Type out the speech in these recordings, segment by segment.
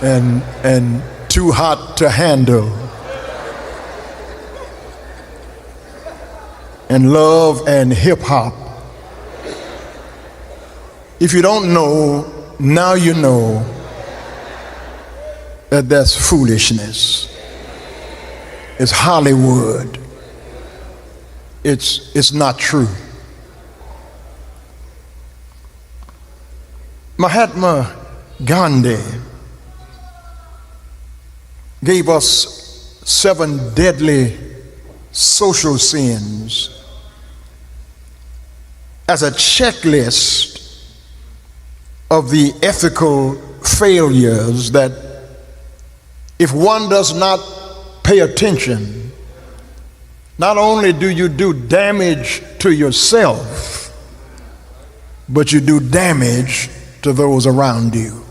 and too hot to handle, and love and hip hop. If you don't know, now you know that that's foolishness. It's Hollywood. It's not true. Mahatma Gandhi gave us 7 deadly social sins as a checklist of the ethical failures that if one does not pay attention, not only do you do damage to yourself, but you do damage to those around you.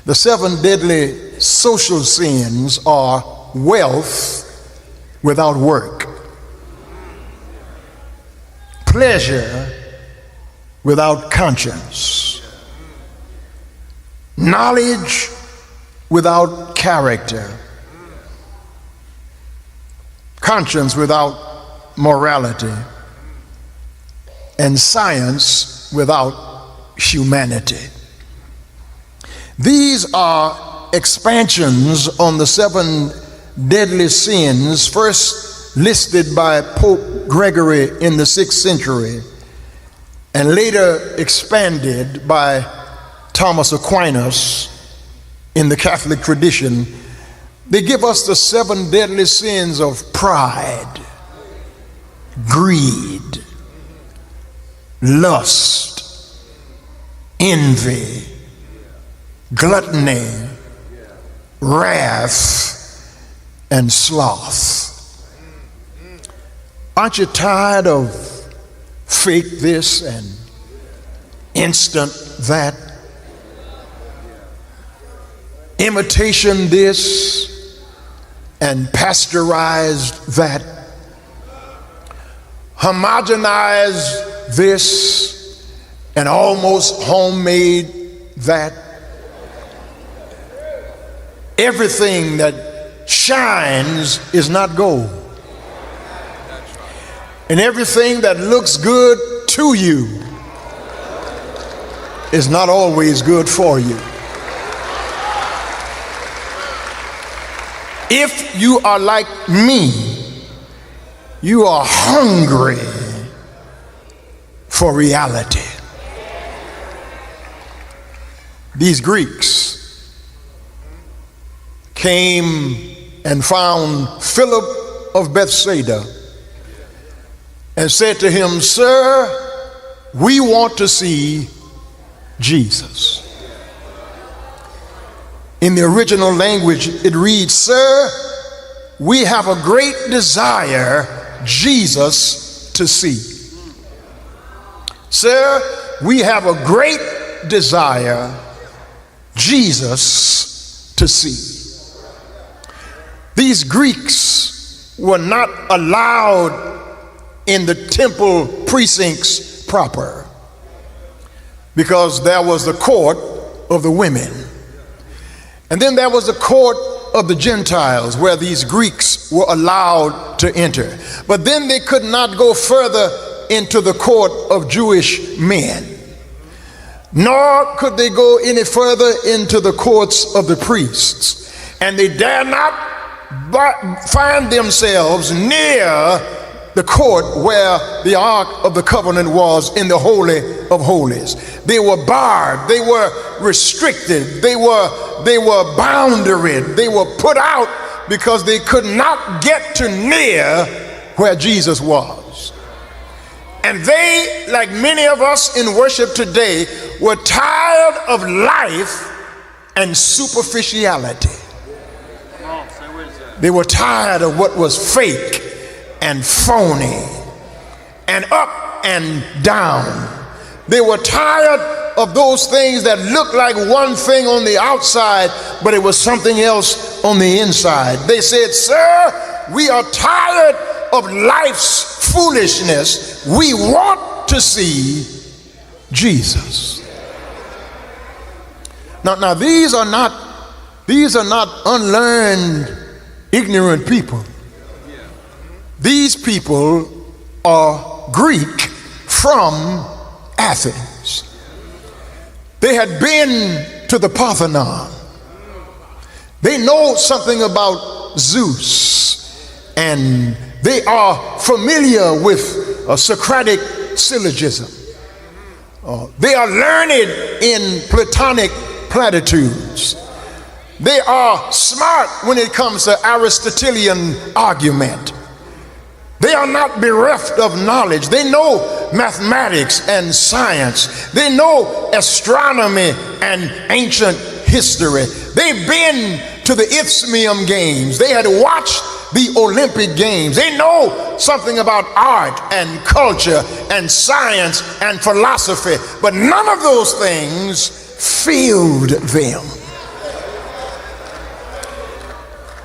The 7 deadly social sins are wealth without work, pleasure without conscience, knowledge without character, conscience without morality, and science without humanity. These are expansions on the 7 deadly sins first listed by Pope Gregory in the 6th century and later expanded by Thomas Aquinas in the Catholic tradition. They give us the 7 deadly sins of pride, greed, lust, envy, gluttony, wrath, and sloth. Aren't you tired of fake this and instant that? Imitation this and pasteurized that? Homogenize this and almost homemade that? Everything that shines is not gold. And everything that looks good to you is not always good for you. If you are like me, you are hungry for reality. These Greeks came and found Philip of Bethsaida and said to him, "Sir, we want to see Jesus." In the original language, it reads, "Sir, we have a great desire Jesus to see." Sir, we have a great desire Jesus to see. These Greeks were not allowed in the temple precincts proper because there was the court of the women. And then there was the court of the Gentiles where these Greeks were allowed to enter. But then they could not go further into the court of Jewish men, nor could they go any further into the courts of the priests. And they dare not find themselves near the court where the Ark of the Covenant was in the Holy of Holies. They were barred, they were restricted, they were boundaried, they were put out because they could not get to near where Jesus was. And they, like many of us in worship today, were tired of life and superficiality. They were tired of what was fake and phony and up and down. They were tired of those things that looked like one thing on the outside, but it was something else on the inside. They said, "Sir, we are tired of life's foolishness. We want to see Jesus." Now these are not unlearned, ignorant people. These people are Greek from Athens. They had been to the Parthenon. They know something about Zeus, and they are familiar with Socratic syllogism. They are learned in Platonic platitudes. They are smart when it comes to Aristotelian argument. They are not bereft of knowledge. They know mathematics and science. They know astronomy and ancient history. They've been to the Isthmian Games. They had watched the Olympic Games. They know something about art and culture and science and philosophy, but none of those things filled them.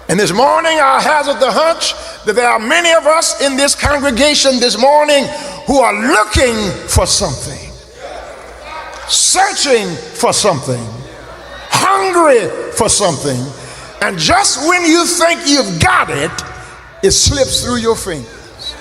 And this morning, I hazard the hunch that there are many of us in this congregation this morning who are looking for something, searching for something, hungry for something, and just when you think you've got it, it slips through your fingers.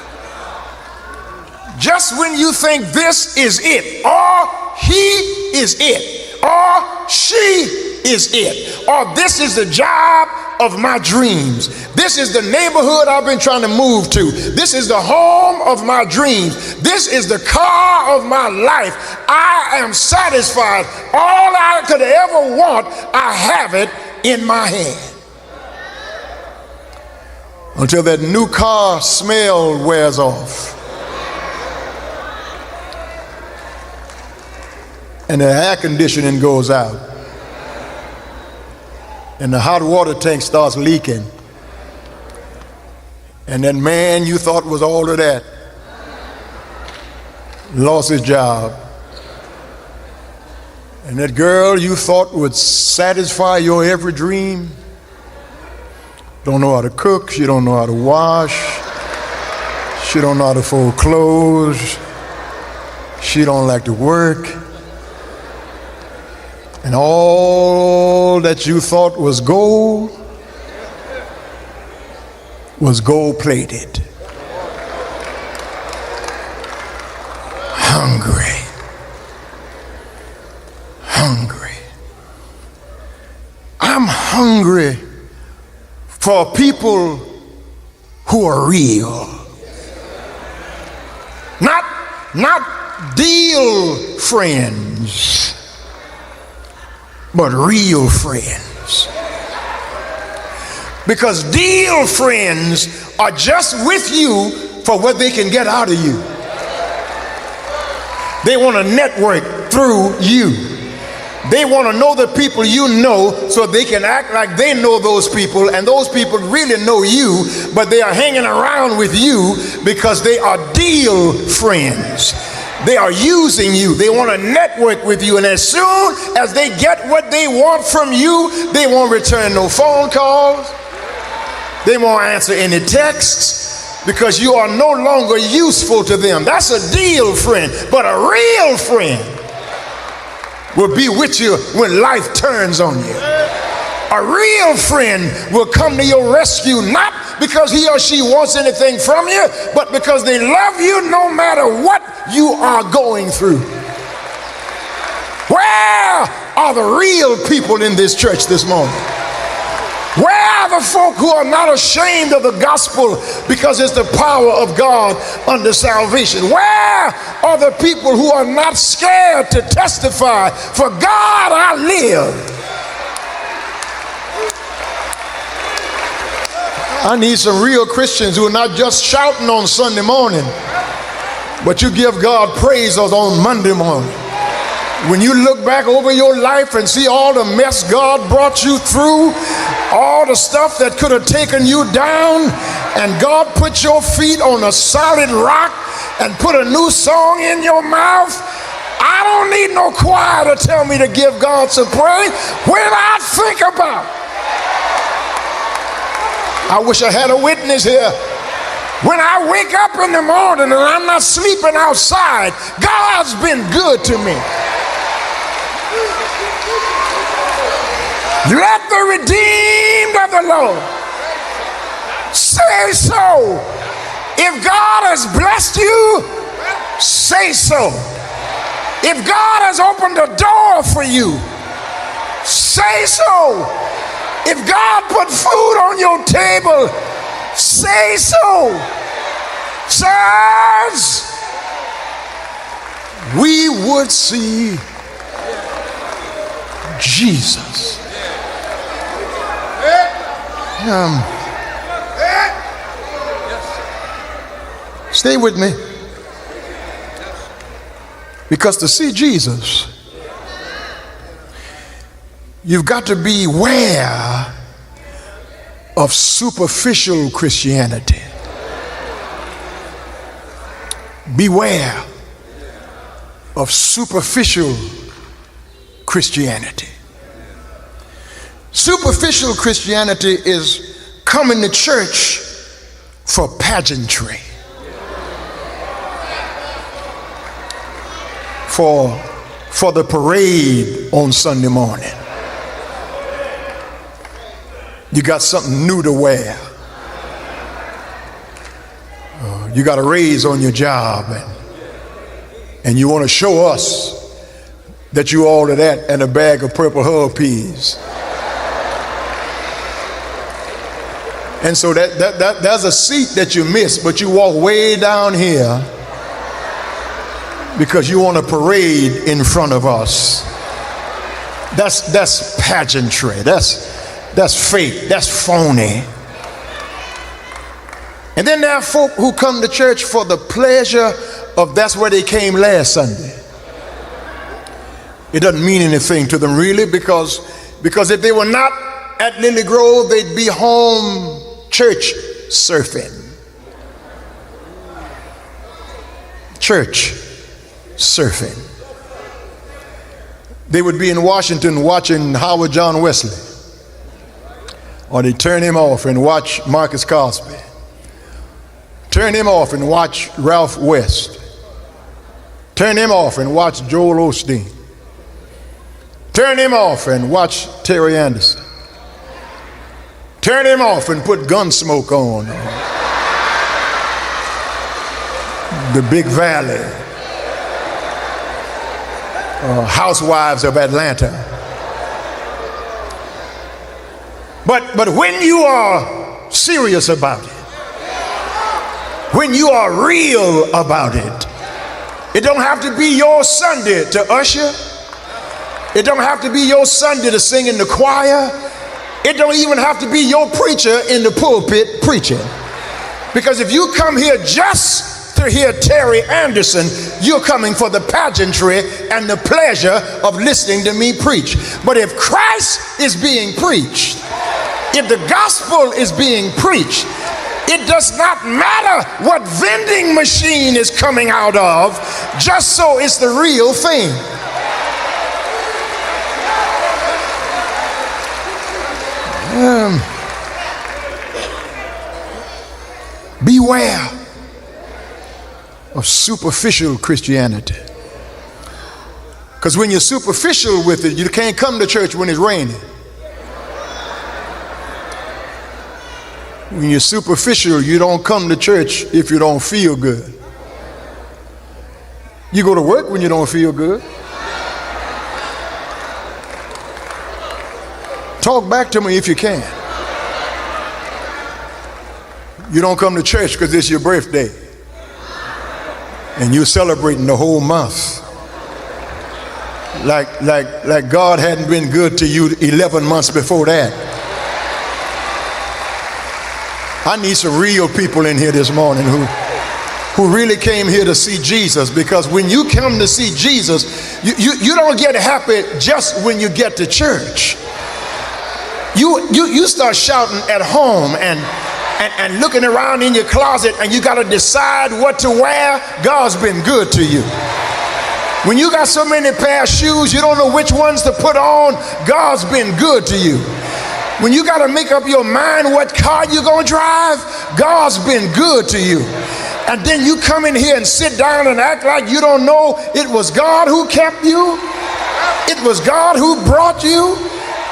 Just when you think this is it, or he is it, or she is it, or this is the job of my dreams, this is the neighborhood I've been trying to move to, this is the home of my dreams, this is the car of my life, I am satisfied, all I could ever want, I have it in my hand. Until that new car smell wears off and the air conditioning goes out and the hot water tank starts leaking, and that man you thought was all of that lost his job, and that girl you thought would satisfy your every dream don't know how to cook, she don't know how to wash, she don't know how to fold clothes, she don't like to work, and all that you thought was gold plated. Hungry. I'm hungry for people who are real. Not deal friends, but real friends. Because deal friends are just with you for what they can get out of you. They want to network through you. They want to know the people you know so they can act like they know those people, and those people really know you, but they are hanging around with you because they are deal friends. They are using you. They want to network with you, and as soon as they get what they want from you, they won't return no phone calls. They won't answer any texts because you are no longer useful to them. That's a deal friend, but a real friend will be with you when life turns on you. A real friend will come to your rescue, not because he or she wants anything from you, but because they love you no matter what you are going through. Where are the real people in this church this morning? Where are the folk who are not ashamed of the gospel because it's the power of God unto salvation? Where are the people who are not scared to testify, for God I live? I need some real Christians who are not just shouting on Sunday morning, but you give God praise on Monday morning. When you look back over your life and see all the mess God brought you through, all the stuff that could have taken you down, and God put your feet on a solid rock and put a new song in your mouth, I don't need no choir to tell me to give God some praise. When I think about, I wish I had a witness here. When I wake up in the morning and I'm not sleeping outside, God's been good to me. Let the redeemed of the Lord say so. If God has blessed you, say so. If God has opened a door for you, say so. If God put food on your table, say so. Sirs, we would see Jesus. Stay with me. Because to see Jesus, you've got to beware of superficial Christianity. Beware of superficial Christianity. Superficial Christianity is coming to church for pageantry, for the parade on Sunday morning. You got something new to wear. You got a raise on your job, and you want to show us that you ordered that and a bag of purple hull peas. And so there's a seat that you miss, but you walk way down here because you want a parade in front of us. That's pageantry. That's fake. That's phony. And then there are folk who come to church for the pleasure of that's where they came last Sunday. It doesn't mean anything to them really, because if they were not at Lily Grove, they'd be home church surfing. Church surfing. They would be in Washington watching Howard John Wesley, or they turn him off and watch Marcus Cosby. Turn him off and watch Ralph West. Turn him off and watch Joel Osteen. Turn him off and watch Terry Anderson. Turn him off and put Gunsmoke on. The Big Valley. Housewives of Atlanta. But when you are serious about it, when you are real about it, it don't have to be your Sunday to usher. It don't have to be your Sunday to sing in the choir. It don't even have to be your preacher in the pulpit preaching. Because if you come here just to hear Terry Anderson, you're coming for the pageantry and the pleasure of listening to me preach. But if Christ is being preached, if the gospel is being preached, it does not matter what vending machine is coming out of, just so it's the real thing. Beware of superficial Christianity. Because when you're superficial with it, you can't come to church when it's raining. When you're superficial, you don't come to church if you don't feel good. You go to work when you don't feel good. Talk back to me if you can. You don't come to church because it's your birthday and you're celebrating the whole month. Like God hadn't been good to you 11 months before that. I need some real people in here this morning who really came here to see Jesus, because when you come to see Jesus, you don't get happy just when you get to church. You start shouting at home and looking around in your closet, and you got to decide what to wear. God's been good to you. When you got so many pair of shoes, you don't know which ones to put on. God's been good to you. When you got to make up your mind what car you're going to drive, God's been good to you. And then you come in here and sit down and act like you don't know it was God who kept you. It was God who brought you.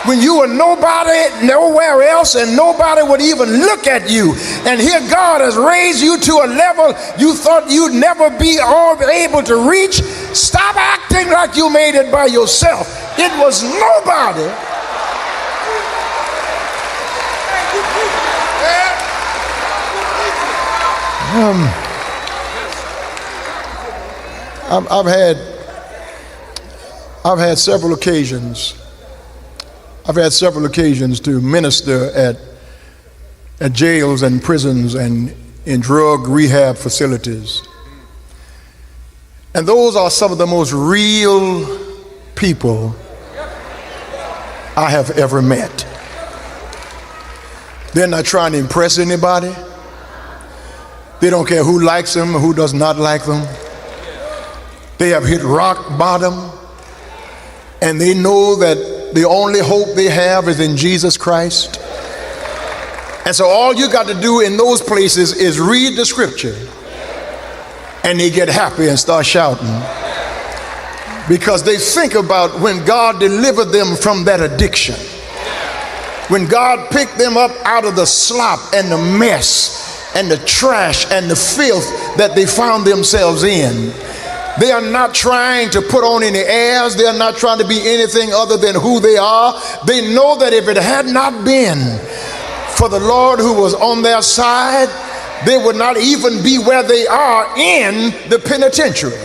when you were nobody nowhere else and nobody would even look at you. And here God has raised you to a level you thought you'd never be able to reach. Stop acting like you made it by yourself. It was nobody. I've had several occasions. I've had several occasions to minister at jails and prisons and in drug rehab facilities. And those are some of the most real people I have ever met. They're not trying to impress anybody. They don't care who likes them or who does not like them. They have hit rock bottom, and they know that the only hope they have is in Jesus Christ. And so all you got to do in those places is read the scripture, and they get happy and start shouting, because they think about when God delivered them from that addiction, when God picked them up out of the slop and the mess and the trash and the filth that they found themselves in. They are not trying to put on any airs. They are not trying to be anything other than who they are. They know that if it had not been for the Lord who was on their side, they would not even be where they are in the penitentiary.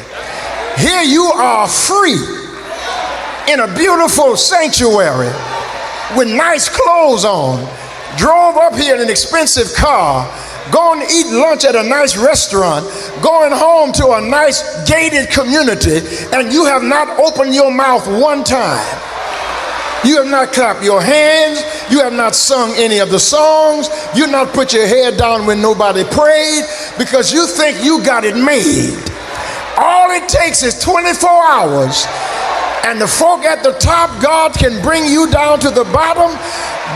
Here you are free in a beautiful sanctuary with nice clothes on, drove up here in an expensive car, going to eat lunch at a nice restaurant, going home to a nice gated community, and you have not opened your mouth one time. You have not clapped your hands. You have not sung any of the songs. You have not put your head down when nobody prayed, because you think you got it made. All it takes is 24 hours, and the folk at the top, God can bring you down to the bottom.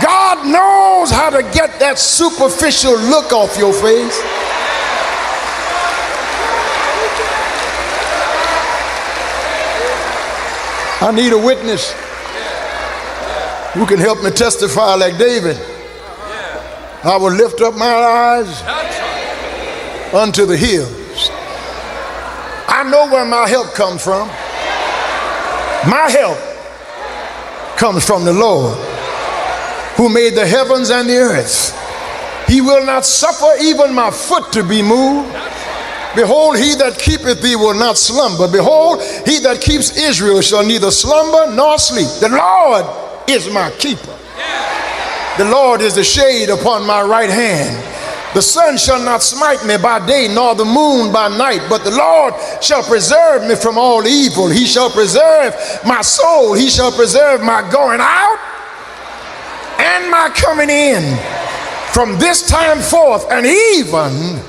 God knows how to get that superficial look off your face. I need a witness who can help me testify like David. I will lift up my eyes unto the hills. I know where my help comes from. My help comes from the Lord, who made the heavens and the earth. He will not suffer even my foot to be moved. Behold, he that keepeth thee will not slumber. Behold, he that keeps Israel shall neither slumber nor sleep. The Lord is my keeper. The Lord is the shade upon my right hand. The sun shall not smite me by day, nor the moon by night, but the Lord shall preserve me from all evil. He shall preserve my soul. He shall preserve my going out and my coming in, from this time forth and even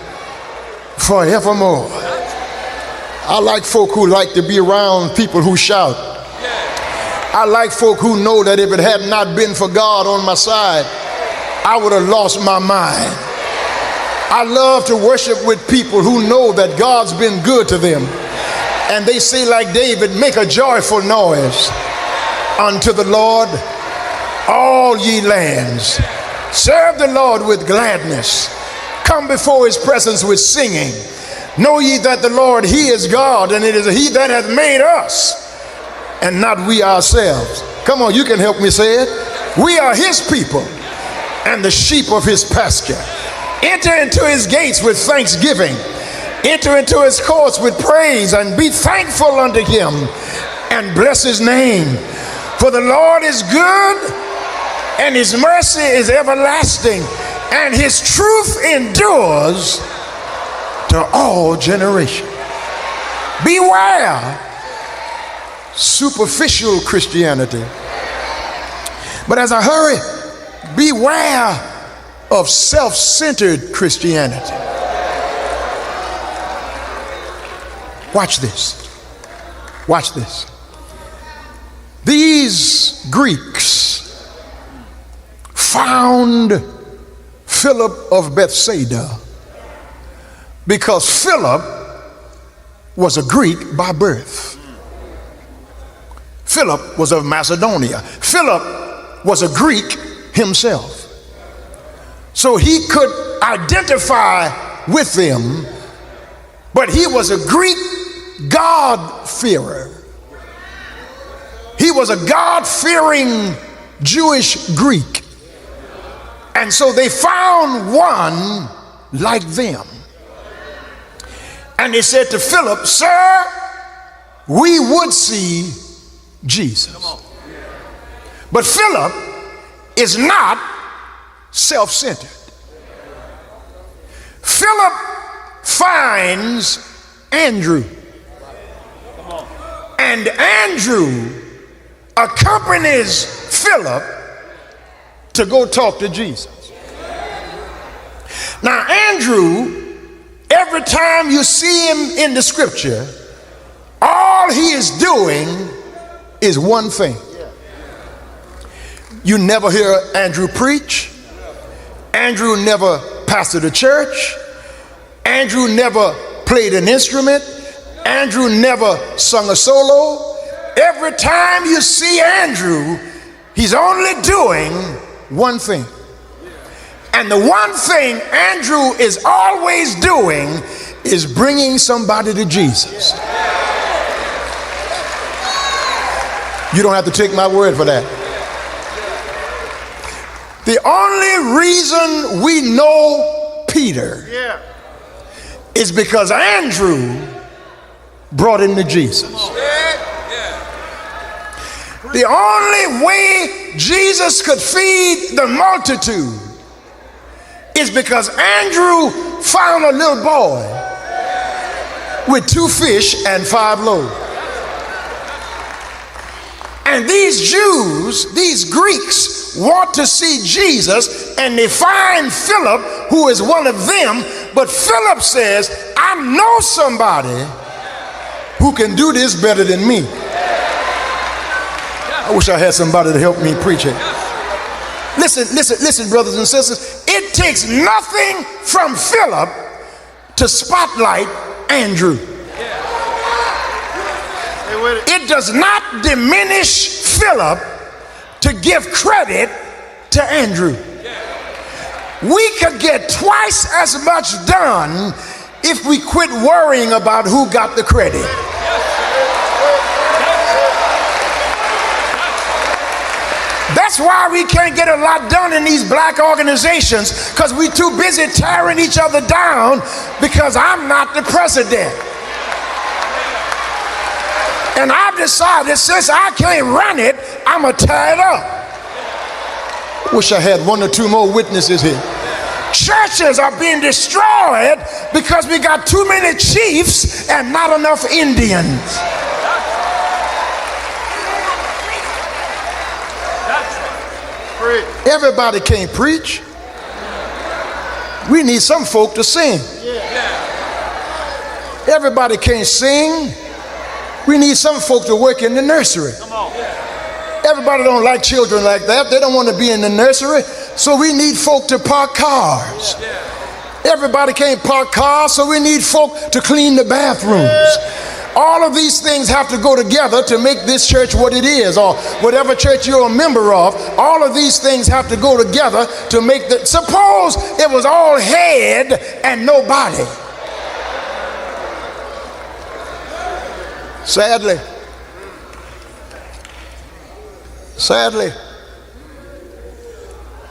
forevermore. I like folk who like to be around people who shout. I like folk who know that if it had not been for God on my side, I would have lost my mind. I love to worship with people who know that God's been good to them, and they say like David, make a joyful noise unto the Lord, all ye lands. Serve the Lord with gladness. Come before his presence with singing. Know ye that the Lord, he is God, and it is he that hath made us, and not we ourselves. Come on, you can help me say it. We are his people and the sheep of his pasture. Enter into his gates with thanksgiving. Enter into his courts with praise, and be thankful unto him and bless his name. For the Lord is good, and his mercy is everlasting, and his truth endures to all generations. Beware superficial Christianity. But as I hurry, beware of self-centered Christianity. Watch this. Watch this. These Greeks found Philip of Bethsaida because Philip was a Greek by birth. Philip was of Macedonia. Philip was a Greek himself. So he could identify with them, but he was a Greek God-fearer. He was a God-fearing Jewish Greek. And so they found one like them. And they said to Philip, "Sir, we would see Jesus." But Philip is not self-centered. Philip finds Andrew. And Andrew accompanies Philip to go talk to Jesus. Now, Andrew, every time you see him in the scripture, all he is doing is one thing. You never hear Andrew preach. Andrew never pastored a church. Andrew never played an instrument. Andrew never sung a solo. Every time you see Andrew, he's only doing one thing. And the one thing Andrew is always doing is bringing somebody to Jesus. You don't have to take my word for that. The only reason we know Peter is because Andrew brought him to Jesus. The only way Jesus could feed the multitude is because Andrew found a little boy with 2 fish and 5 loaves. And these Jews, these Greeks, want to see Jesus, and they find Philip, who is one of them. But Philip says, "I know somebody who can do this better than me." I wish I had somebody to help me preach it. Listen, brothers and sisters. It takes nothing from Philip to spotlight Andrew. It does not diminish Philip to give credit to Andrew. We could get twice as much done if we quit worrying about who got the credit. That's why we can't get a lot done in these black organizations, because we're too busy tearing each other down because I'm not the president. And I've decided, since I can't run it, I'm going to tear it up. Wish I had 1 or 2 more witnesses here. Churches are being destroyed because we got too many chiefs and not enough Indians. Everybody can't preach. We need some folk to sing. Everybody can't sing. We need some folk to work in the nursery. Everybody don't like children like that. They don't want to be in the nursery. So we need folk to park cars. Everybody can't park cars, so we need folk to clean the bathrooms. All of these things have to go together to make this church what it is, or whatever church you're a member of. All of these things have to go together to make the. Suppose it was all head and no body. Sadly,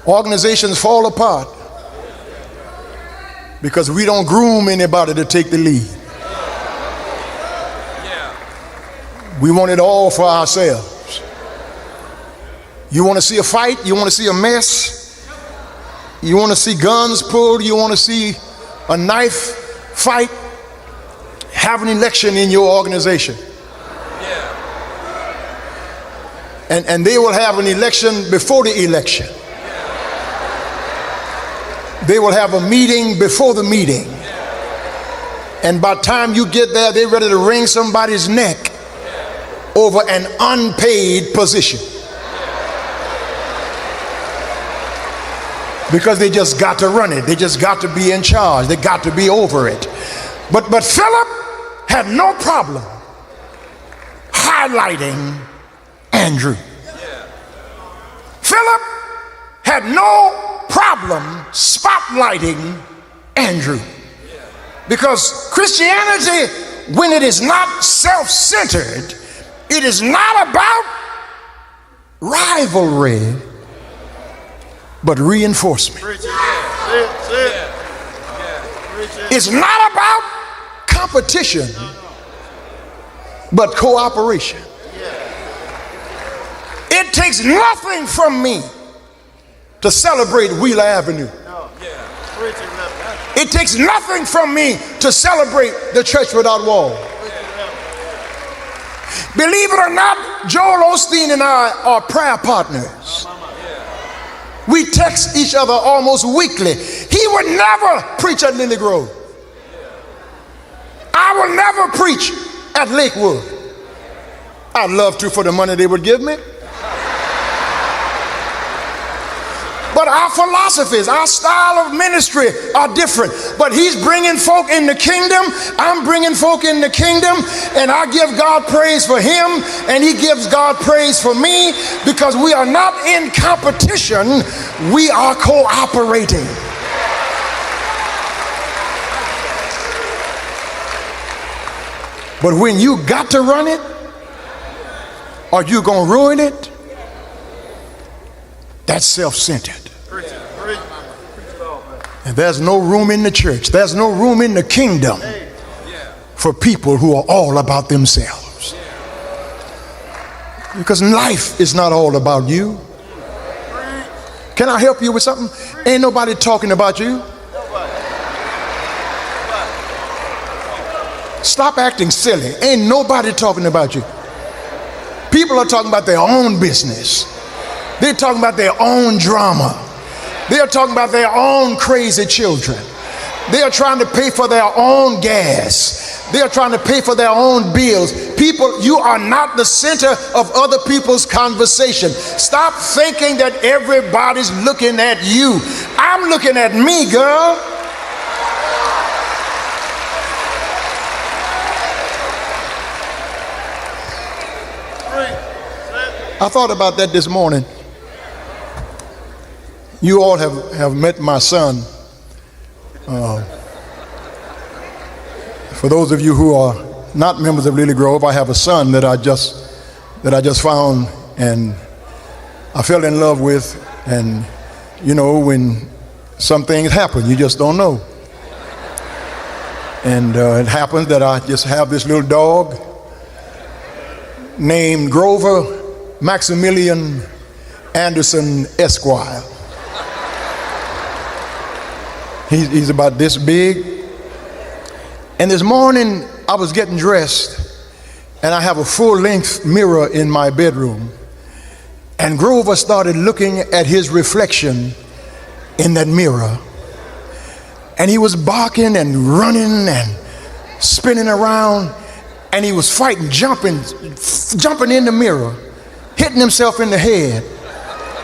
organizations fall apart because we don't groom anybody to take the lead. We want it all for ourselves. You want to see a fight? You want to see a mess? You want to see guns pulled? You want to see a knife fight? Have an election in your organization. And they will have an election before the election. They will have a meeting before the meeting. And by the time you get there, they're ready to wring somebody's neck over an unpaid position. Because they just got to run it. They just got to be in charge. They got to be over it. But Philip had no problem highlighting Andrew. Philip had no problem spotlighting Andrew, because Christianity, when it is not self-centered, it is not about rivalry, but reinforcement. It's not about competition, but cooperation. It takes nothing from me to celebrate Wheeler Avenue. It takes nothing from me to celebrate the Church Without Walls. Believe it or not, Joel Osteen and I are prayer partners. We text each other almost weekly. He would never preach at Lily Grove. I will never preach at Lakewood. I'd love to for the money they would give me. But our philosophies, our style of ministry are different. But he's bringing folk in the kingdom, I'm bringing folk in the kingdom, and I give God praise for him, and he gives God praise for me, because we are not in competition, we are cooperating. But when you got to run it, or you gonna ruin it, that's self-centered. And there's no room in the church, there's no room in the kingdom for people who are all about themselves. Because life is not all about you. Can I help you with something? Ain't nobody talking about you. Stop acting silly. Ain't nobody talking about you. People are talking about their own business. They're talking about their own drama. They're talking about their own crazy children. They are trying to pay for their own gas. They are trying to pay for their own bills. People, you are not the center of other people's conversation. Stop thinking that everybody's looking at you. I'm looking at me, girl. I thought about that this morning. You all have met my son. For those of you who are not members of Lily Grove, I have a son that I just found and I fell in love with. And you know, when some things happen, you just don't know. And it happens that I just have this little dog named Grover Maximilian Anderson Esquire. He's about this big. And this morning I was getting dressed and I have a full-length mirror in my bedroom, and Grover started looking at his reflection in that mirror, and he was barking and running and spinning around, and he was fighting, jumping in the mirror, hitting himself in the head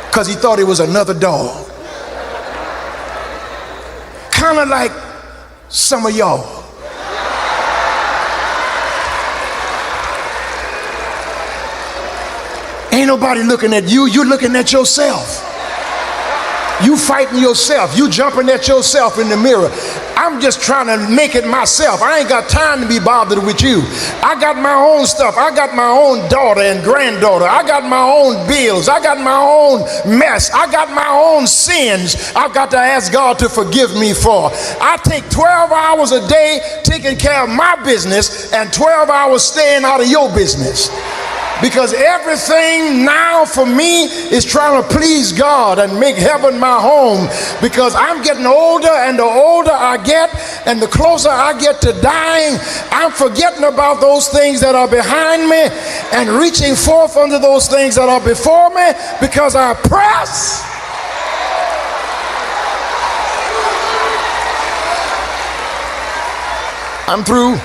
because he thought it was another dog. Kind of like some of y'all. Ain't nobody looking at you, you're looking at yourself. You fighting yourself, you jumping at yourself in the mirror. I'm just trying to make it myself. I ain't got time to be bothered with you. I got my own stuff. I got my own daughter and granddaughter. I got my own bills. I got my own mess. I got my own sins I've got to ask God to forgive me for. I take 12 hours a day taking care of my business and 12 hours staying out of your business. Because everything now for me is trying to please God and make heaven my home. Because I'm getting older, and the older I get and the closer I get to dying, I'm forgetting about those things that are behind me and reaching forth unto those things that are before me, because I press. I'm through.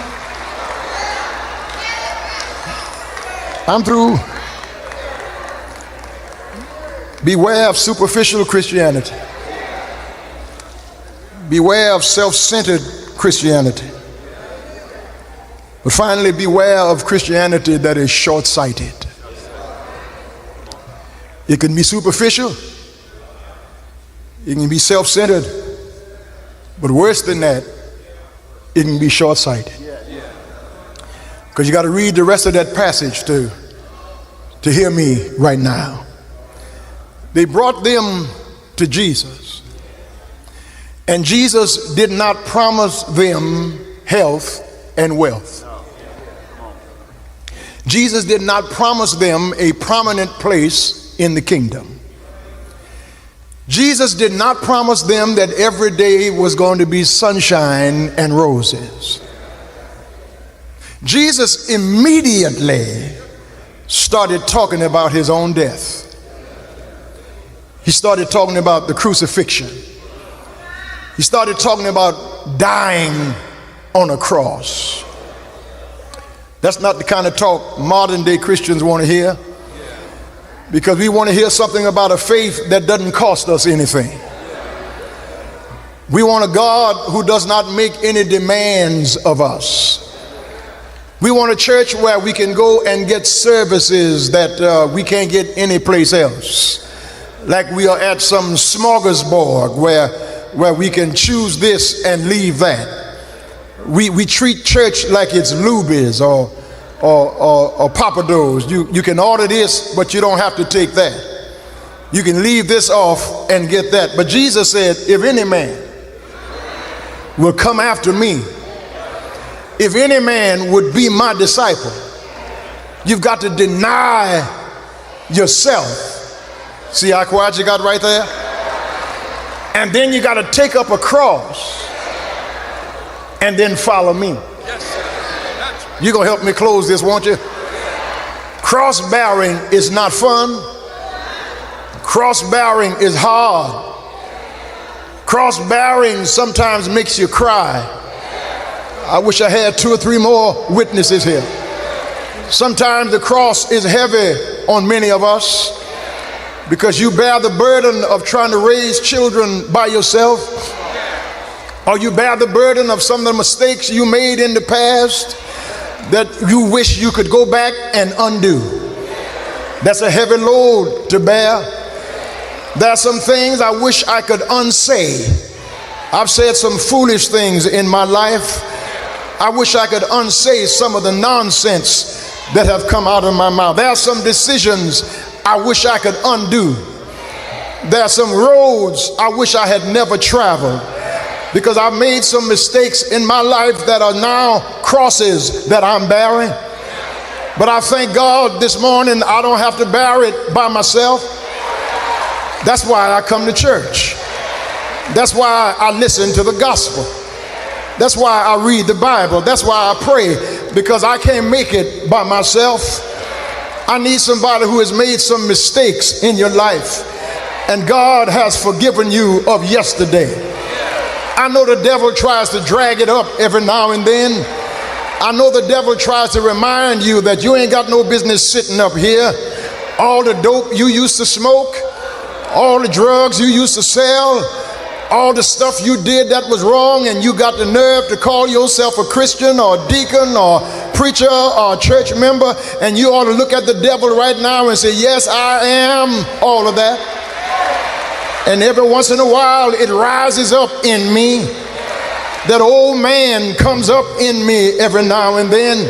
Beware of superficial Christianity. Beware of self-centered Christianity. But finally, beware of Christianity that is short-sighted. It can be superficial. It can be self-centered. But worse than that, it can be short-sighted. Because you got to read the rest of that passage to hear me right now. They brought them to Jesus. And Jesus did not promise them health and wealth. Jesus did not promise them a prominent place in the kingdom. Jesus did not promise them that every day was going to be sunshine and roses. Jesus immediately started talking about his own death. He started talking about the crucifixion. He started talking about dying on a cross. That's not the kind of talk modern day Christians want to hear, because we want to hear something about a faith that doesn't cost us anything. We want a God who does not make any demands of us. We want a church where we can go and get services that we can't get anyplace else. Like we are at some smorgasbord where we can choose this and leave that. We treat church like it's Luby's or Papados. You can order this, but you don't have to take that. You can leave this off and get that. But Jesus said, if any man will come after me, if any man would be my disciple, you've got to deny yourself. See how quiet you got right there? And then you got to take up a cross and then follow me. You're going to help me close this, won't you? Cross-bearing is not fun. Cross-bearing is hard. Cross-bearing sometimes makes you cry. I wish I had 2 or 3 more witnesses here. Sometimes the cross is heavy on many of us because you bear the burden of trying to raise children by yourself, or you bear the burden of some of the mistakes you made in the past that you wish you could go back and undo. That's a heavy load to bear. There are some things I wish I could unsay. I've said some foolish things in my life. I wish I could unsay some of the nonsense that have come out of my mouth. There are some decisions I wish I could undo. There are some roads I wish I had never traveled, because I've made some mistakes in my life that are now crosses that I'm bearing. But I thank God this morning I don't have to bear it by myself. That's why I come to church. That's why I listen to the gospel. That's why I read the Bible. That's why I pray, because I can't make it by myself. I need somebody who has made some mistakes in your life, and God has forgiven you of yesterday. I know the devil tries to drag it up every now and then. I know the devil tries to remind you that you ain't got no business sitting up here. All the dope you used to smoke, all the drugs you used to sell, all the stuff you did that was wrong, and you got the nerve to call yourself a Christian or a deacon or preacher or church member, and you ought to look at the devil right now and say, yes, I am all of that. And every once in a while it rises up in me. That old man comes up in me every now and then.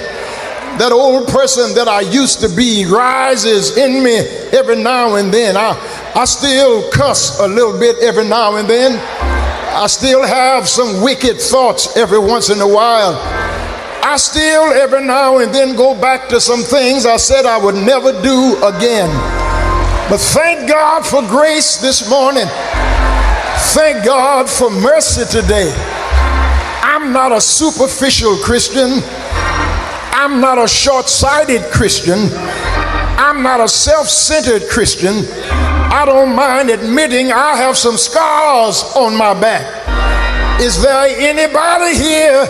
That old person that I used to be rises in me every now and then. I still cuss a little bit every now and then. I still have some wicked thoughts every once in a while. I still every now and then go back to some things I said I would never do again. But thank God for grace this morning. Thank God for mercy today. I'm not a superficial Christian. I'm not a short-sighted Christian. I'm not a self-centered Christian. I don't mind admitting I have some scars on my back. Is there anybody here?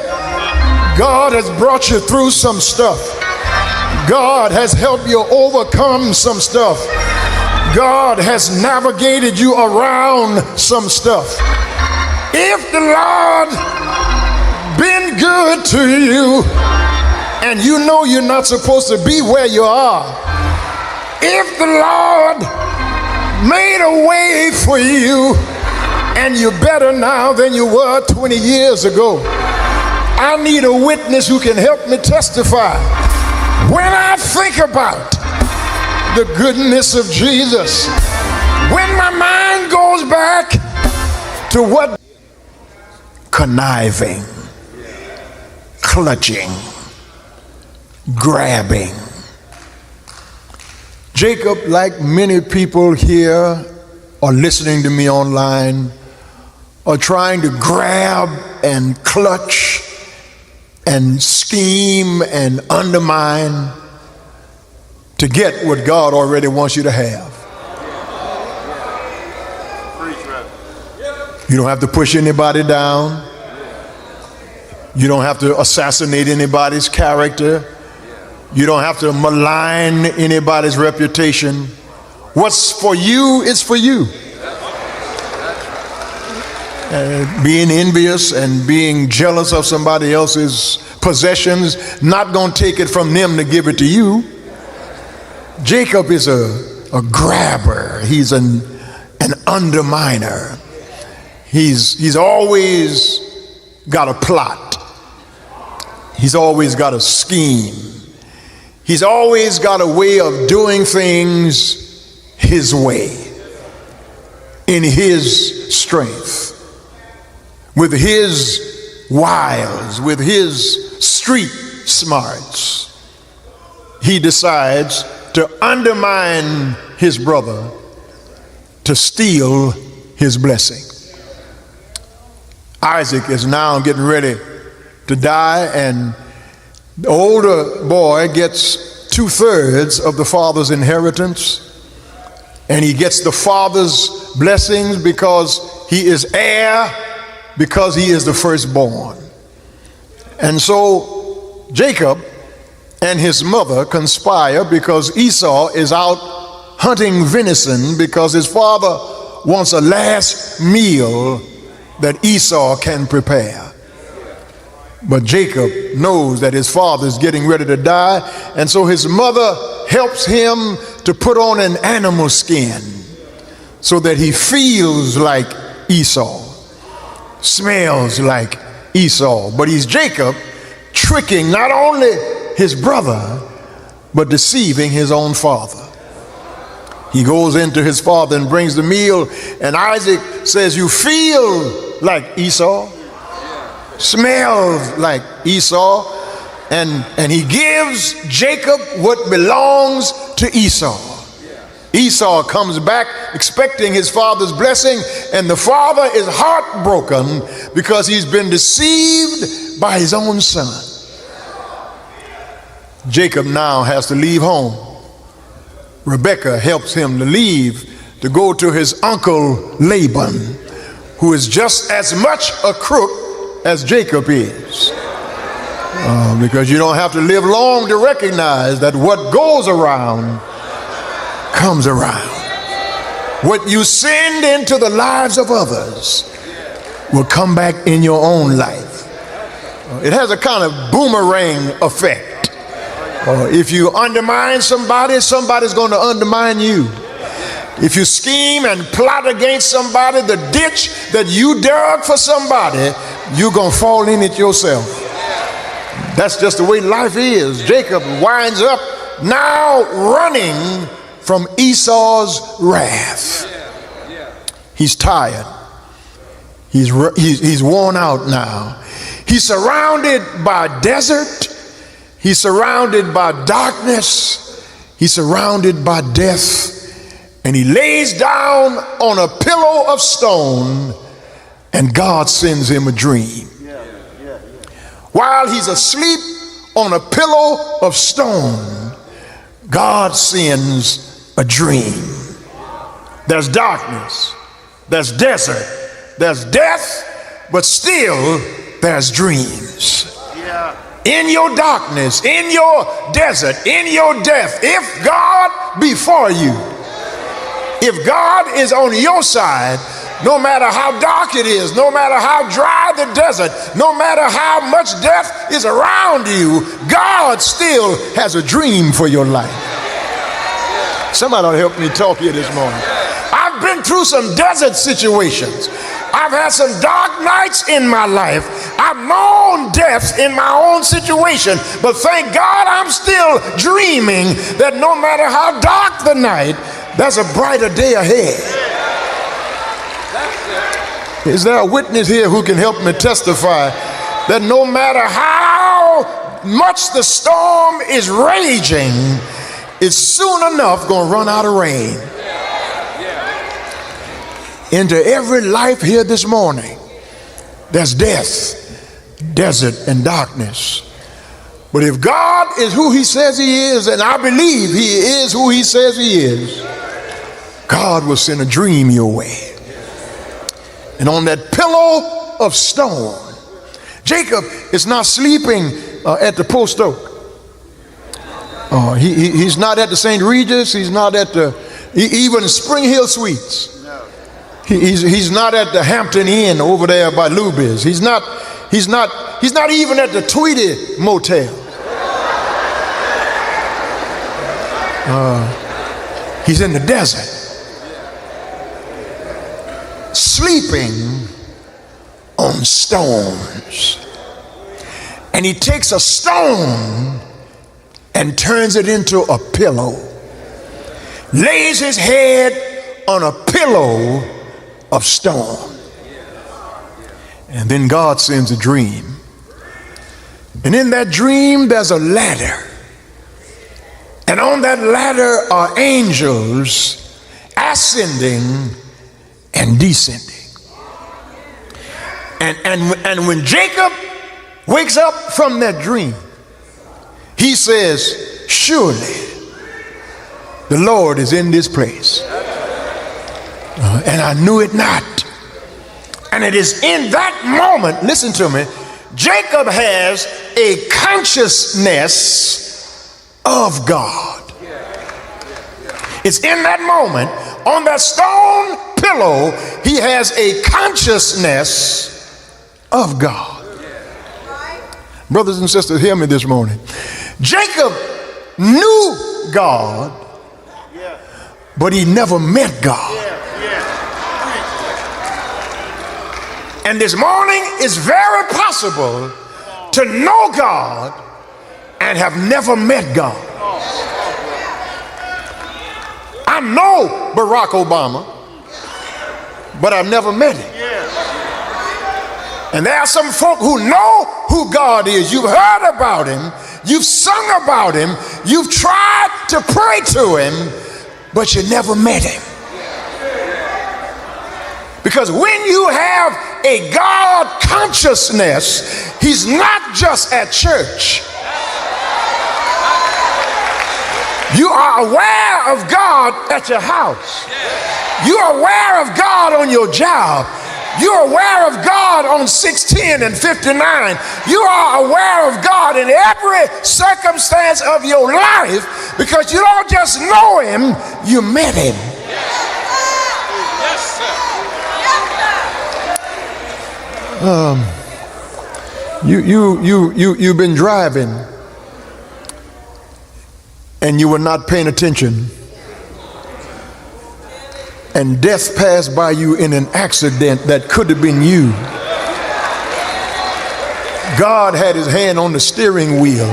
God has brought you through some stuff. God has helped you overcome some stuff. God has navigated you around some stuff. If the Lord been good to you, and you know you're not supposed to be where you are, if the Lord made a way for you, and you're better now than you were 20 years ago. I need a witness who can help me testify. When I think about the goodness of Jesus, when my mind goes back to what conniving, clutching, grabbing. Jacob, like many people here or listening to me online, are trying to grab and clutch and scheme and undermine to get what God already wants you to have. You don't have to push anybody down. You don't have to assassinate anybody's character. You don't have to malign anybody's reputation. What's for you is for you. Being envious and being jealous of somebody else's possessions, not going to take it from them to give it to you. Jacob is a grabber. He's an underminer. He's always got a plot. He's always got a scheme. He's always got a way of doing things his way, in his strength, with his wiles, with his street smarts. He decides to undermine his brother, to steal his blessing. Isaac is now getting ready to die, and the older boy gets 2/3 of the father's inheritance, and he gets the father's blessings because he is heir, because he is the firstborn. And so Jacob and his mother conspire because Esau is out hunting venison because his father wants a last meal that Esau can prepare. But Jacob knows that his father is getting ready to die, and so his mother helps him to put on an animal skin so that he feels like Esau, smells like Esau. But he's Jacob tricking not only his brother, but deceiving his own father. He goes into his father and brings the meal, and Isaac says, "You feel like Esau, smells like Esau," and he gives Jacob what belongs to Esau. Esau comes back expecting his father's blessing, and the father is heartbroken because he's been deceived by his own son. Jacob now has to leave home. Rebekah helps him to leave to go to his uncle Laban, who is just as much a crook as Jacob is. Because you don't have to live long to recognize that what goes around comes around. What you send into the lives of others will come back in your own life. It has a kind of boomerang effect. If you undermine somebody, somebody's going to undermine you. If you scheme and plot against somebody, the ditch that you dug for somebody, you're going to fall in it yourself. That's just the way life is. Jacob winds up now running from Esau's wrath. He's tired. He's worn out now. He's surrounded by desert. He's surrounded by darkness. He's surrounded by death. And he lays down on a pillow of stone, and God sends him a dream. While he's asleep on a pillow of stone, God sends a dream. There's darkness, there's desert, there's death, but still there's dreams. In your darkness, in your desert, in your death, if God be for you, if God is on your side, no matter how dark it is, no matter how dry the desert, no matter how much death is around you, God still has a dream for your life. Somebody ought to help me talk here this morning. through some desert situations. I've had some dark nights in my life. I've known death in my own situation. But thank God I'm still dreaming that no matter how dark the night, there's a brighter day ahead. Is there a witness here who can help me testify that no matter how much the storm is raging, it's soon enough going to run out of rain? Into every life here this morning, there's death, desert, and darkness. But if God is who he says he is, and I believe he is who he says he is, God will send a dream your way. And on that pillow of stone, Jacob is not sleeping at the Post Oak. He's not at the St. Regis. He's not at the even Spring Hill Suites. He's not at the Hampton Inn over there by Luby's. He's not even at the Tweedy Motel. He's in the desert, sleeping on stones. And he takes a stone and turns it into a pillow, lays his head on a pillow of stone. And then God sends a dream. And in that dream, there's a ladder. And on that ladder are angels ascending and descending. And when Jacob wakes up from that dream, he says, surely the Lord is in this place. And I knew it not. And it is in that moment, listen to me, Jacob has a consciousness of God. It's in that moment, on that stone pillow, he has a consciousness of God. Brothers and sisters, hear me this morning. Jacob knew God, but he never met God. And this morning it's very possible to know God and have never met God. I know Barack Obama, but I've never met him. And there are some folk who know who God is. You've heard about him, you've sung about him, you've tried to pray to him, but you never met him. Because when you have a God consciousness, he's not just at church. You are aware of God at your house. You are aware of God on your job. You're aware of God on 610 and 59. You are aware of God in every circumstance of your life because you don't just know him, you met him. Yes, sir. You've been driving and you were not paying attention, and death passed by you in an accident that could have been you. God had his hand on the steering wheel,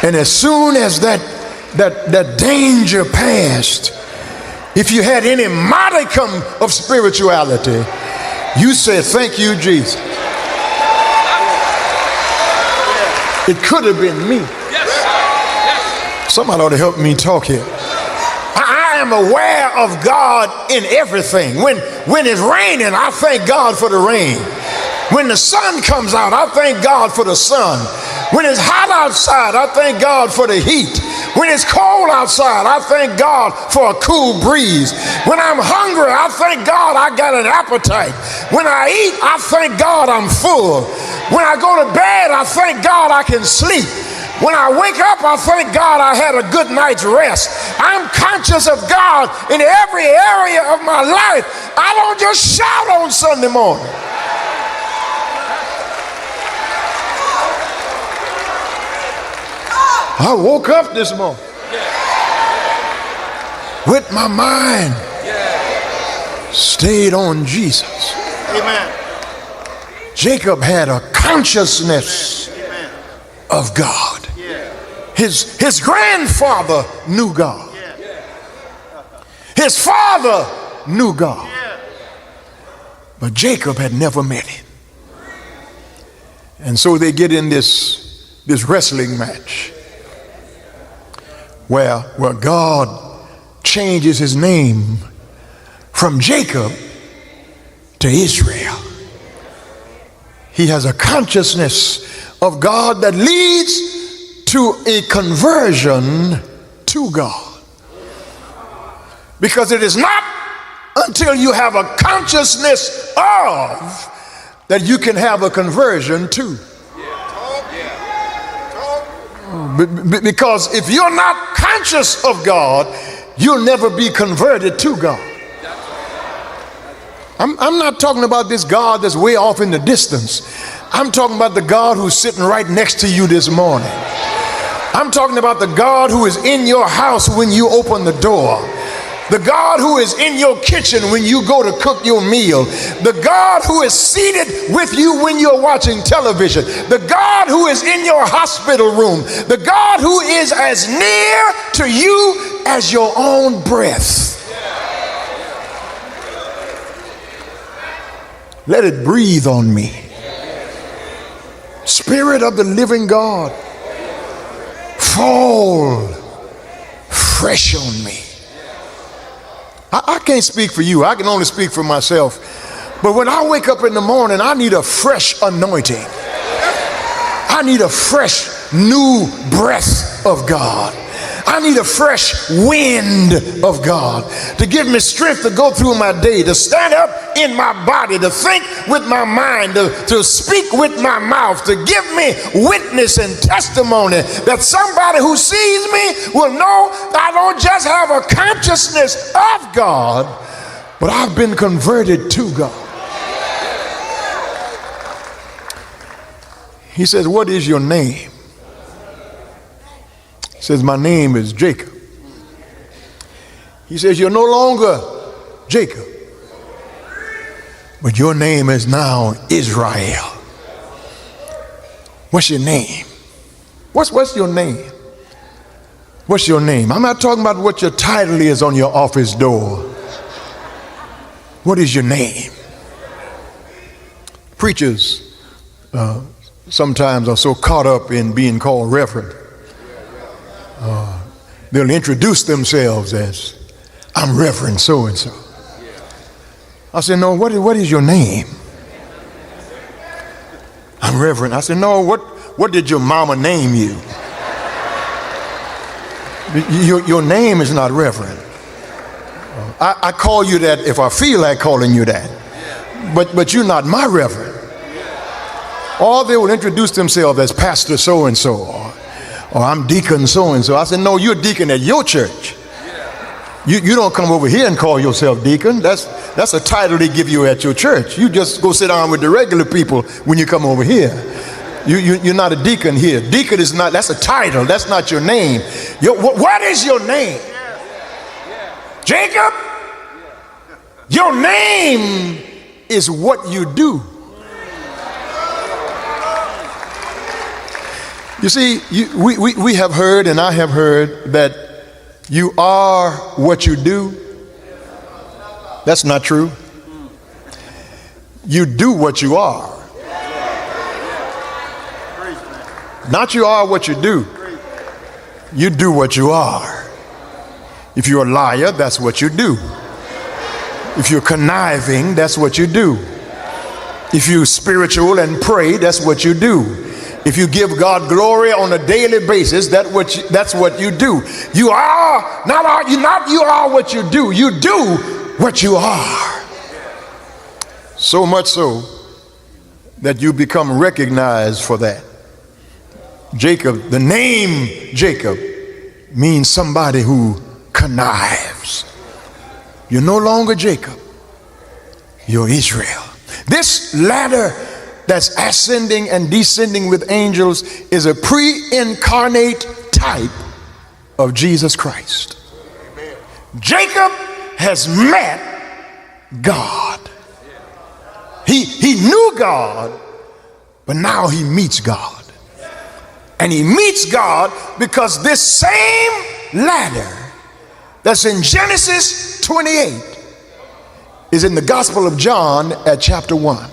and as soon as that danger passed, if you had any modicum of spirituality, you said, thank you, Jesus. It could have been me. Somebody ought to help me talk here. I am aware of God in everything. When it's raining, I thank God for the rain. When the sun comes out, I thank God for the sun. When it's hot outside, I thank God for the heat. When it's cold outside, I thank God for a cool breeze. When I'm hungry, I thank God I got an appetite. When I eat, I thank God I'm full. When I go to bed, I thank God I can sleep. When I wake up, I thank God I had a good night's rest. I'm conscious of God in every area of my life. I don't just shout on Sunday morning. I woke up this morning with my mind stayed on Jesus. Amen. Jacob had a consciousness of God. His grandfather knew God. His father knew God. But Jacob had never met him. And so they get in this wrestling match where God changes his name from Jacob to Israel. He has a consciousness of God that leads to a conversion to God. Because it is not until you have a consciousness of that you can have a conversion to. Because if you're not conscious of God, you'll never be converted to God. I'm not talking about this God that's way off in the distance. I'm talking about the God who's sitting right next to you this morning. I'm talking about the God who is in your house when you open the door. The God who is in your kitchen when you go to cook your meal. The God who is seated with you when you're watching television. The God who is in your hospital room. The God who is as near to you as your own breath. Let it breathe on me. Spirit of the living God, fall fresh on me. I can't speak for you. I can only speak for myself. But when I wake up in the morning, I need a fresh anointing. I need a fresh new breath of God. I need a fresh wind of God to give me strength to go through my day, to stand up in my body, to think with my mind, to speak with my mouth, to give me witness and testimony that somebody who sees me will know I don't just have a consciousness of God, but I've been converted to God. He says, what is your name? He says, my name is Jacob. He says, you're no longer Jacob, but your name is now Israel. What's your name? What's your name? What's your name? I'm not talking about what your title is on your office door. What is your name? Preachers sometimes are so caught up in being called reverend. They'll introduce themselves as, I'm Reverend so-and-so. I said, no, what is your name? I'm Reverend. I said, no, what did your mama name you? Your name is not Reverend. I call you that if I feel like calling you that. But you're not my Reverend. Or they will introduce themselves as Pastor so-and-so, or I'm deacon so-and-so. I said, no, you're deacon at your church. You don't come over here and call yourself deacon. That's a title they give you at your church. You just go sit down with the regular people when you come over here. You're not a deacon here. Deacon is not, that's a title. That's not your name. What is your name? Jacob? Your name is what you do. You see, we have heard, and I have heard, that you are what you do. That's not true. You do what you are. Not you are what you do. You do what you are. If you're a liar, that's what you do. If you're conniving, that's what you do. If you're spiritual and pray, that's what you do. If you give God glory on a daily basis, that's what you do. You are you are what you do. You do what you are. So much so that you become recognized for that. Jacob, the name Jacob means somebody who connives. You're no longer Jacob. You're Israel. This ladder that's ascending and descending with angels is a pre-incarnate type of Jesus Christ. Jacob has met God. He knew God, but now he meets God. And he meets God because this same ladder that's in Genesis 28 is in the Gospel of John at chapter 1.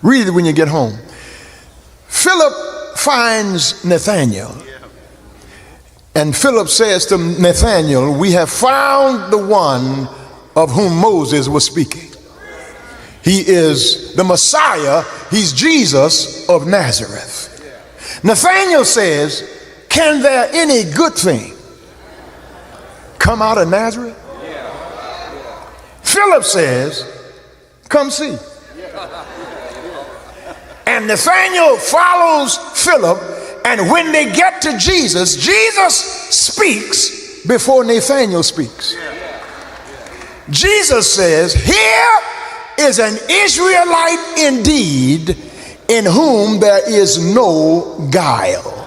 Read it when you get home. Philip finds Nathanael, and Philip says to Nathanael, "We have found the one of whom Moses was speaking. He is the Messiah. He's Jesus of Nazareth." Nathanael says, "Can there any good thing come out of Nazareth?" Philip says, "Come see." And Nathanael follows Philip, and when they get to Jesus, Jesus speaks before Nathanael speaks. Jesus says, "Here is an Israelite indeed, in whom there is no guile."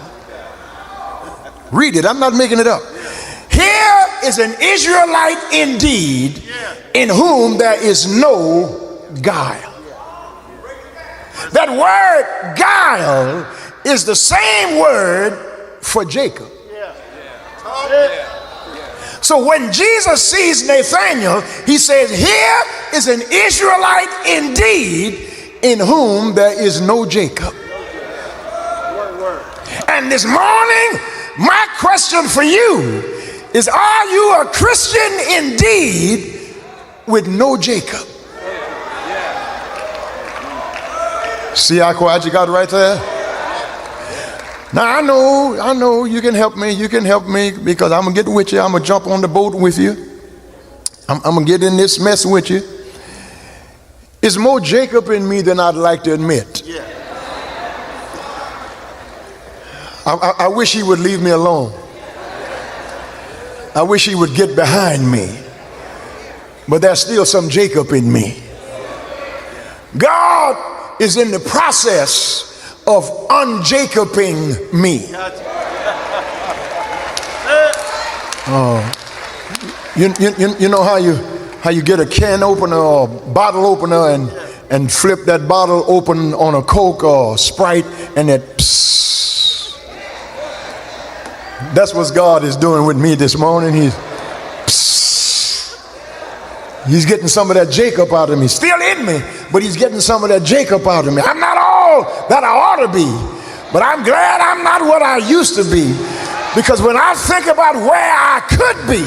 Read it, I'm not making it up. Here is an Israelite indeed, in whom there is no guile. That word guile is the same word for Jacob. So when Jesus sees Nathanael, he says, "Here is an Israelite indeed, in whom there is no Jacob." And this morning, my question for you is, are you a Christian indeed with no Jacob? See how quiet you got right there? Now I know you can help me. You can help me because I'm gonna get with you. I'm gonna jump on the boat with you. I'm gonna get in this mess with you. There's more Jacob in me than I'd like to admit. I wish he would leave me alone. I wish he would get behind me. But there's still some Jacob in me. God is in the process of un-Jacobing me. You know how you get a can opener or bottle opener and flip that bottle open on a Coke or Sprite and it psst. That's what God is doing with me this morning. He's getting some of that Jacob out of me. Still in me, but he's getting some of that Jacob out of me. I'm not all that I ought to be, but I'm glad I'm not what I used to be. Because when I think about where I could be,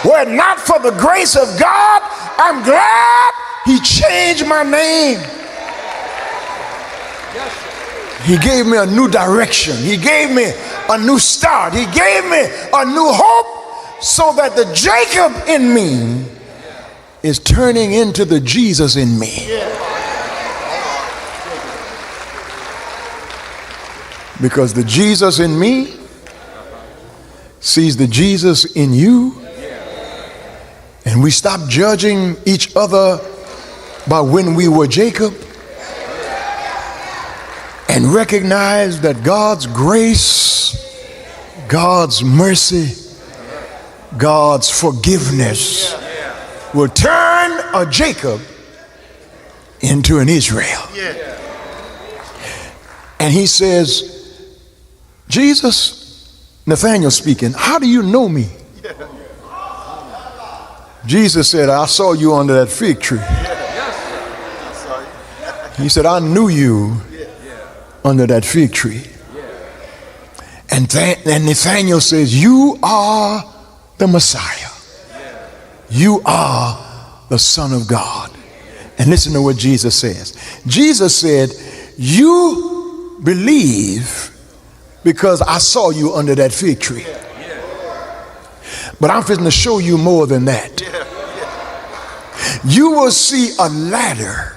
were it not for the grace of God, I'm glad he changed my name. He gave me a new direction. He gave me a new start. He gave me a new hope so that the Jacob in me is turning into the Jesus in me. Because the Jesus in me sees the Jesus in you, and we stop judging each other by when we were Jacob and recognize that God's grace, God's mercy, God's forgiveness will turn a Jacob into an Israel. And he says, "Jesus," Nathanael speaking, "how do you know me?" Jesus said, "I saw you under that fig tree." He said, "I knew you under that fig tree." And Nathanael says, "You are the Messiah. You are the Son of God." And listen to what Jesus says. Jesus said, "You believe because I saw you under that fig tree. But I'm going to show you more than that. You will see a ladder.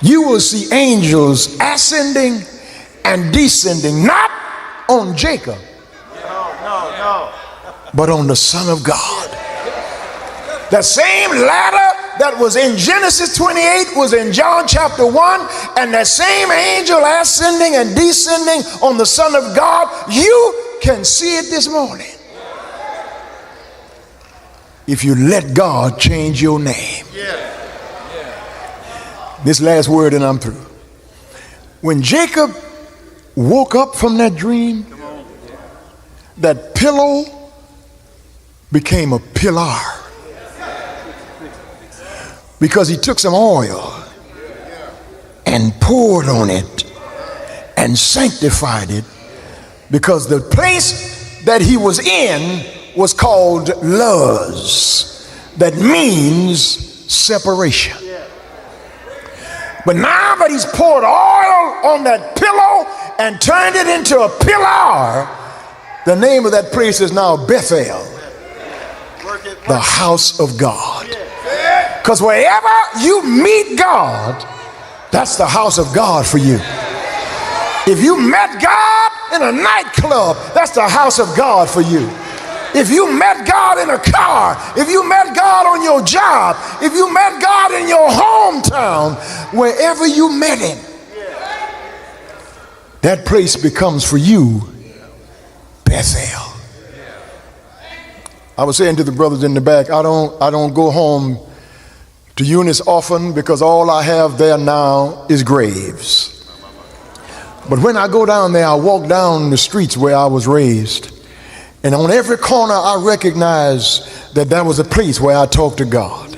You will see angels ascending and descending, not on Jacob, but on the Son of God. The same ladder that was in Genesis 28 was in John chapter 1, and that same angel ascending and descending on the Son of God, you can see it this morning. if you let God change your name. This last word and I'm through. When Jacob woke up from that dream, that pillow became a pillar, because he took some oil and poured on it and sanctified it, because the place that he was in was called Luz, that means separation. But now that he's poured oil on that pillow and turned it into a pillar, the name of that place is now Bethel, the house of God. Because wherever you meet God, that's the house of God for you. If you met God in a nightclub, that's the house of God for you. If you met God in a car, if you met God on your job, if you met God in your hometown, wherever you met him, that place becomes for you Bethel. I was saying to the brothers in the back, I don't go home to Eunice often, because all I have there now is graves. But when I go down there, I walk down the streets where I was raised, and on every corner I recognize that that was a place where I talked to God.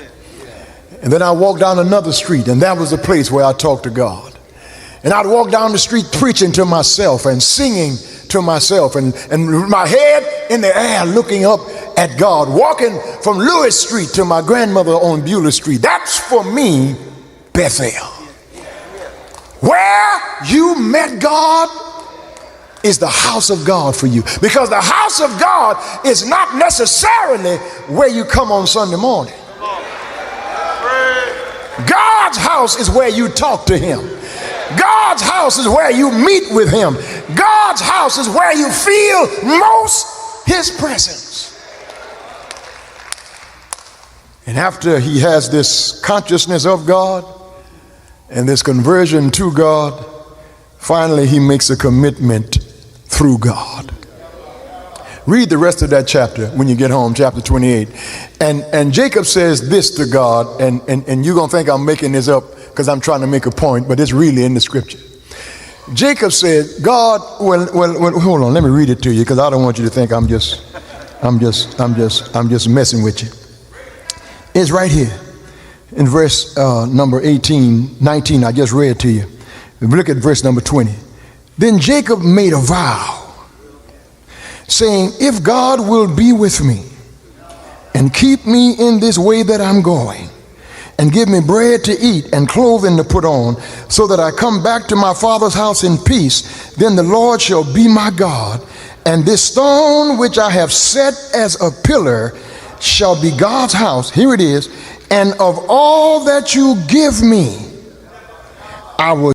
And then I walk down another street, and that was a place where I talked to God. And I'd walk down the street preaching to myself and singing to myself, and my head in the air looking up at God, walking from Lewis Street to my grandmother on Beulah Street. That's for me Bethel. Where you met God is the house of God for you, because the house of God is not necessarily where you come on Sunday morning. God's house is where you talk to him. God's house is where you meet with him. God's house is where you feel most his presence. And after he has this consciousness of God and this conversion to God, finally he makes a commitment through God. Read the rest of that chapter when you get home, chapter 28. And Jacob says this to God, and you're going to think I'm making this up because I'm trying to make a point, but it's really in the scripture. Jacob said, God, well, hold on, let me read it to you, because I don't want you to think I'm just messing with you. It's right here in verse number 19, I just read to you. Look at verse number 20. Then Jacob made a vow, saying, if God will be with me and keep me in this way that I'm going, and give me bread to eat and clothing to put on, so that I come back to my father's house in peace, then the Lord shall be my God, and this stone which I have set as a pillar shall be God's house. Here it is. And of all that you give me, I will